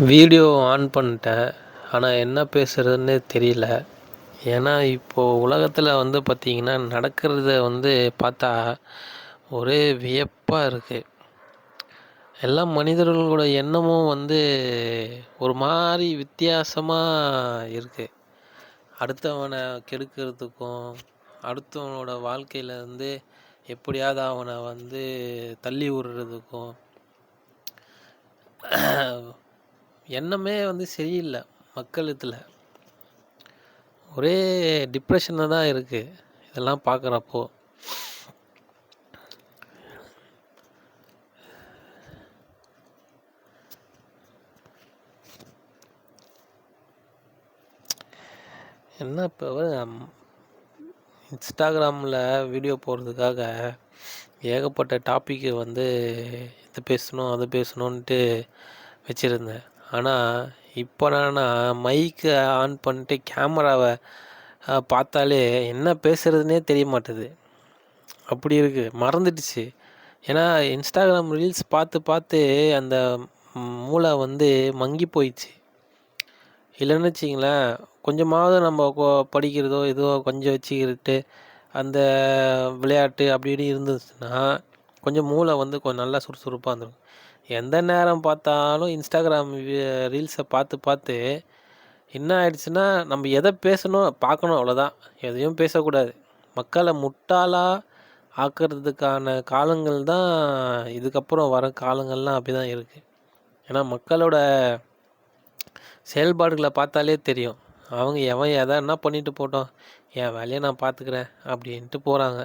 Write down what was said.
Video on பண்ணிட்டேன். ஆனால் என்ன பேசுகிறதுன்னே தெரியல. ஏன்னா இப்போது உலகத்தில் பார்த்திங்கன்னா நடக்கிறத பார்த்தா ஒரே வியப்பாக இருக்குது. எல்லா மனிதர்களோட எண்ணமும் ஒரு மாதிரி வித்தியாசமாக இருக்குது. அடுத்தவனை கெடுக்கிறதுக்கும் அடுத்தவனோட வாழ்க்கையில் எப்படியாவது அவனை தள்ளி விடுறதுக்கும் எண்ணமே சரியில்லை. மக்களிடத்தில் ஒரே டிப்ரெஷனில் தான் இருக்குது இதெல்லாம் பார்க்குறப்போ. என்ன இப்போ இன்ஸ்டாகிராமில் வீடியோ போடுறதுக்காக ஏகப்பட்ட டாப்பிக்கு இது பேசணும் அது பேசணுன்ட்டு வச்சுருந்தேன். ஆனால் இப்போ நான் மைக்கை ஆன் பண்ணிட்டு கேமராவை பார்த்தாலே என்ன பேசுகிறதுனே தெரிய மாட்டுது. அப்படி இருக்குது, மறந்துடுச்சு. ஏன்னா இன்ஸ்டாகிராம் ரீல்ஸ் பார்த்து பார்த்து அந்த மூளை மங்கி போயிடுச்சு. இல்லைன்னு வச்சிங்களேன், கொஞ்சமாவது நம்ம படிக்கிறதோ ஏதோ கொஞ்சம் வச்சுக்கிட்டு அந்த விளையாட்டு அப்படி இப்படி இருந்துச்சுன்னா கொஞ்சம் மூளை கொஞ்சம் நல்லா சுறுசுறுப்பாக இருந்திருக்கும். எந்த நேரம் பார்த்தாலும் இன்ஸ்டாகிராம் ரீல்ஸை பார்த்து பார்த்து என்ன ஆயிடுச்சுன்னா, நம்ம எதை பேசணும் பார்க்கணும், அவ்வளோதான். எதையும் பேசக்கூடாது. மக்களை முட்டாளாக ஆக்கிறதுக்கான காலங்கள் தான் இதுக்கப்புறம் வர காலங்கள்லாம் அப்படி தான் இருக்குது. ஏன்னா மக்களோட செயல்பாடுகளை பார்த்தாலே தெரியும். அவங்க எவன் எதை என்ன பண்ணிட்டு போட்டோம், என் வேலையை நான் பார்த்துக்கிறேன் அப்படின்ட்டு போகிறாங்க.